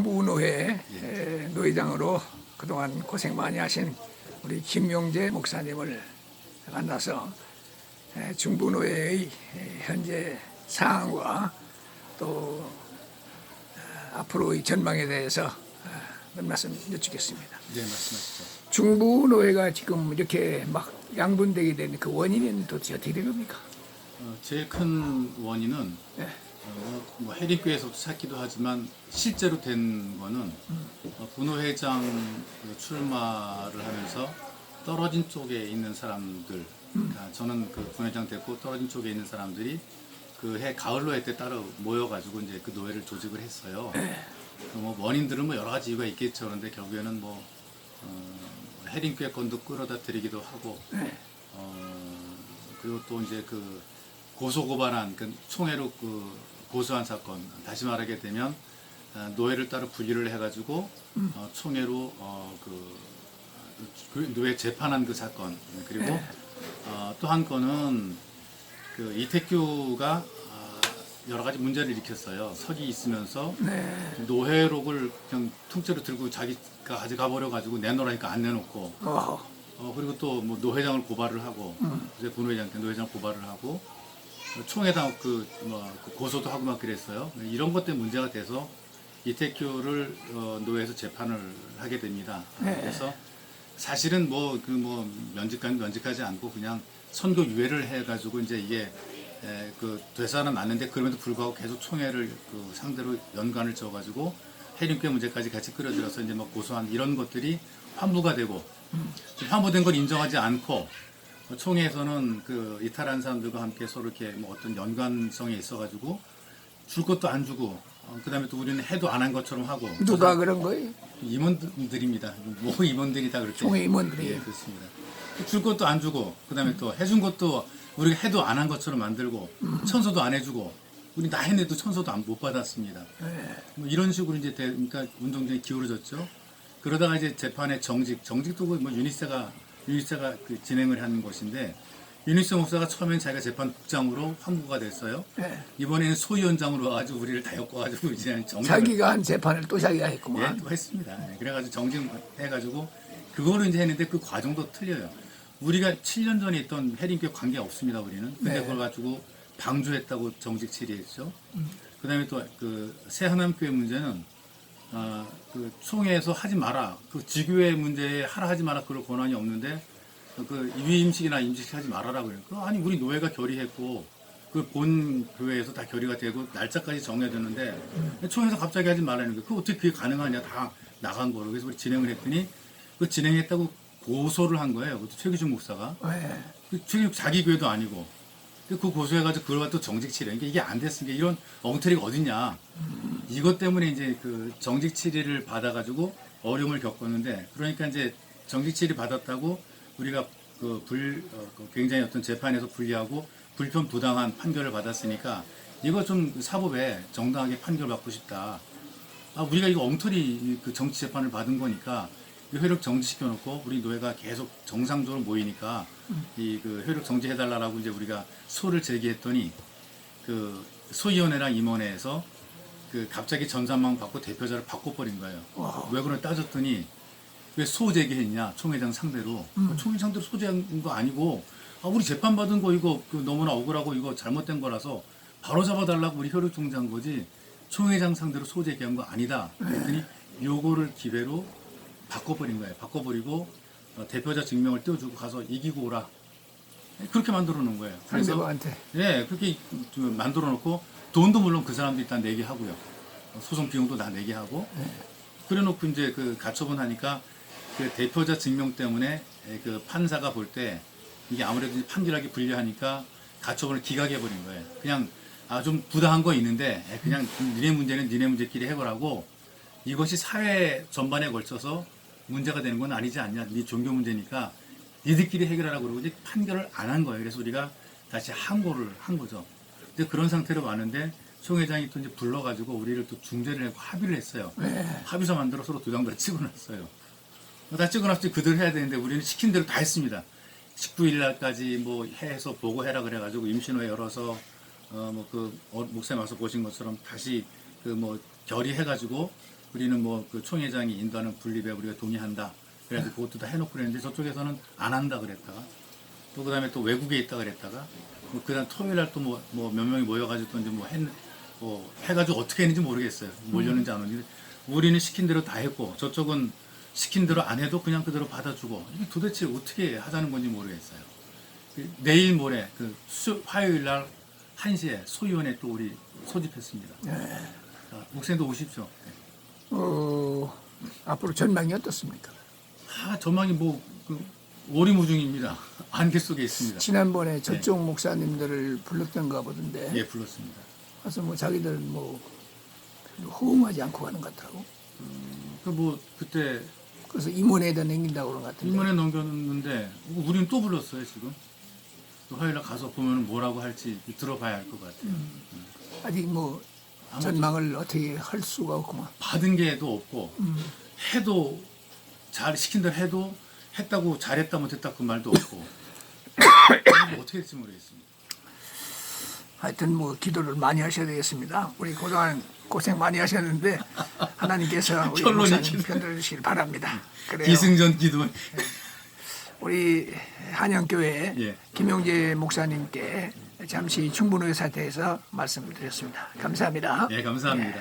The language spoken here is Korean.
무노회 노회장으로 그동안 고생 많이 하신 우리 김용재 목사님을 만나서 중부노회의 현재 상황과 또 앞으로의 전망에 대해서 몇 말씀 여쭙겠습니다. 네, 말씀하시죠. 중부노회가 지금 이렇게 막 양분되게 된 그 원인은 도대체 어떻게 된 겁니까? 제일 큰 원인은 네. 뭐 해리교에서도 찾기도 하지만 실제로 된 거는 부노회장 출마를 하면서 떨어진 쪽에 있는 사람들, 그러니까 저는 그 부노회장 됐고 떨어진 쪽에 있는 사람들이 그 해 가을로 해 때 따로 모여가지고 이제 그 노회를 조직을 했어요. 뭐 원인들은 뭐 여러 가지 이유가 있겠죠. 그런데 결국에는 뭐 해림교회 건도 끌어다 드리기도 하고, 그리고 또 이제 그 고소고발한 그 총회로 그 고소한 사건, 다시 말하게 되면 노회를 따로 분리를 해가지고 총회로 그 노회 재판한 그 사건, 그리고 또 한 건은 그 이태규가 여러 가지 문제를 일으켰어요. 석이 있으면서 노회록을 그냥 통째로 들고 자기가 가져가 버려 가지고 내놓으라니까 안 내놓고, 그리고 또 뭐 노회장을 고발을 하고, 이제 부노회장한테 노회장 고발을 하고, 총회당 그 고소도 하고 막 그랬어요. 이런 것 때문에 문제가 돼서 이태규를 노회에서 재판을 하게 됩니다. 그래서 사실은 면직하지 않고 그냥 선고 유예를 해가지고 이제 이게 그 되사는 났는데, 그럼에도 불구하고 계속 총회를 그 상대로 연관을 지어가지고 해림교회 문제까지 같이 끌어들여서 이제 막 고소한 이런 것들이 환부가 되고, 환부된 걸 인정하지 않고 총회에서는 그 이탈한 사람들과 함께 서로 이렇게 뭐 어떤 연관성이 있어가지고 줄 것도 안 주고, 그다음에 또 우리는 해도 안 한 것처럼 하고. 누가 그런 거예요? 임원들입니다. 뭐 임원들이 다 그렇게. 총회 임원들이. 예, 그렇습니다. 줄 것도 안 주고, 그다음에 또 해준 것도 우리가 해도 안 한 것처럼 만들고, 천서도 안 해주고, 우리 나 했는데도 천서도 못 받았습니다. 뭐 이런 식으로 이제 그러니까 운동장이 기울어졌죠. 그러다가 이제 재판의 정직도 뭐 유니세가 그 진행을 하는 것인데, 유니세 목사가 처음엔 자기가 재판국장으로 환부가 됐어요. 이번에는 소위원장으로 와가지고 우리를 다 엮어가지고 이제 자기가 한 재판을 또 자기가 했구만. 예, 또 했습니다. 그래가지고 정직해가지고 그거를 이제 했는데 그 과정도 틀려요. 우리가 7년 전에 있던 해림교회 관계 없습니다, 우리는. 근데 그걸 가지고 방조했다고 정직 처리했죠. 그다음에 또 그 새하남교회 문제는 그 총회에서 하지 마라. 그 지교회 문제에 하라 하지 마라. 그럴 권한이 없는데 그 위임식이나 임직식 하지 말아라 그래요. 아니 우리 노회가 결의했고 그 본 교회에서 다 결의가 되고 날짜까지 정해졌는데 총회에서 갑자기 하지 말라는 거예요. 그 어떻게 그게 가능하냐? 다 나간 거로. 그래서 우리 진행을 했더니 그 진행했다고 고소를 한 거예요. 그것도 최규준 목사가. 최규준 자기 교회도 아니고. 그 고소해가지고 그걸 또 정직 처리. 이게 안 됐으니까 이런 엉터리가 어딨냐. 이것 때문에 이제 그 정직 처리를 받아가지고 어려움을 겪었는데, 그러니까 이제 정직 처리 받았다고 우리가 굉장히 어떤 재판에서 불리하고 불편 부당한 판결을 받았으니까 이거 좀 사법에 정당하게 판결받고 싶다. 우리가 이거 엉터리 그 정치 재판을 받은 거니까 이 효력 정지시켜 놓고 우리 노회가 계속 정상적으로 모이니까 이 그 효력 정지해달라고 이제 우리가 소를 제기했더니 그 소위원회랑 임원회에서 그 갑자기 전산망 받고 대표자를 바꿔버린 거예요. 왜 그러나 따졌더니 왜 소 제기했냐, 총회장 상대로. 총회장 상대로 소 제기한 거 아니고, 우리 재판받은 거 이거 너무나 억울하고 이거 잘못된 거라서 바로 잡아달라고 우리 효력 정지한 거지 총회장 상대로 소 제기한 거 아니다. 그랬더니 요거를 기회로 바꿔버린 거예요. 바꿔버리고 대표자 증명을 떼어주고 가서 이기고 오라. 그렇게 만들어 놓은 거예요. 상대방한테. 예, 그렇게 만들어 놓고 돈도 물론 그 사람도 일단 내게 하고요. 소송 비용도 다 내게 하고. 그래 놓고 이제 그 가처분 하니까 그 대표자 증명 때문에 그 판사가 볼 때 이게 아무래도 판결하기 불리하니까 가처분을 기각해 버린 거예요. 그냥 좀 부당한 거 있는데 그냥 니네 문제는 니네 문제끼리 해결하고, 이것이 사회 전반에 걸쳐서 문제가 되는 건 아니지 않냐. 네 종교 문제니까 니들끼리 해결하라고 그러고 이제 판결을 안 한 거예요. 그래서 우리가 다시 항고를 한 거죠. 근데 그런 상태로 왔는데 총회장이 또 이제 불러가지고 우리를 또 중재를 하고 합의를 했어요. 합의서 만들어 서로 도장 다 찍어놨어요. 다 찍어놨지 그대로 해야 되는데 우리는 시킨 대로 다 했습니다. 19일 날까지 뭐 해서 보고해라 그래가지고 임신회 열어서 목사님 와서 보신 것처럼 다시 그 뭐 결의해가지고 우리는 뭐 그 총회장이 인도하는 분립에 우리가 동의한다. 그래서 그것도 다 해놓고 그랬는데 저쪽에서는 안 한다 그랬다가 또 그다음에 또 외국에 있다 그랬다가 뭐 그다음 토요일 날 또 뭐 몇 명이 모여가지고 또 이제 뭐 해가지고 어떻게 했는지 모르겠어요. 몰렸는지 안 오는지. 우리는 시킨 대로 다 했고 저쪽은 시킨 대로 안 해도 그냥 그대로 받아주고 이게 도대체 어떻게 하자는 건지 모르겠어요. 내일 모레 화요일 날 1시에 소위원회 또 우리 소집했습니다. 자, 목사님도 오십시오. 앞으로 전망이 어떻습니까? 전망이 오리무중입니다. 안개 속에 있습니다. 지난번에 저쪽 목사님들을 불렀던가 보던데. 예, 불렀습니다. 그래서 뭐 자기들은 뭐 별로 호응하지 않고 가는 것 같더라고. 그때 그래서 임원회에다 남긴다고 그런 것 같은데. 임원에 넘겼는데 우리는 또 불렀어요 지금. 화요일 날 가서 보면 뭐라고 할지 들어봐야 할 것 같아요. 아직 뭐 전망을 어떻게 할 수가 없구만. 받은 게도 없고 해도 잘 시킨 대로 해도 했다고 잘했다 못했다 그 말도 없고 뭐 어떻게 될지 모르겠습니다. 하여튼 뭐 기도를 많이 하셔야 되겠습니다. 우리 그동안 고생 많이 하셨는데 하나님께서 우리 결론이 목사님 기도. 편들어 주시길 바랍니다. 그래요. 기승전 기도. 우리 한영교회 예. 김용재 목사님께 잠시 충분의 사태에서 말씀을 드렸습니다. 감사합니다. 예, 감사합니다.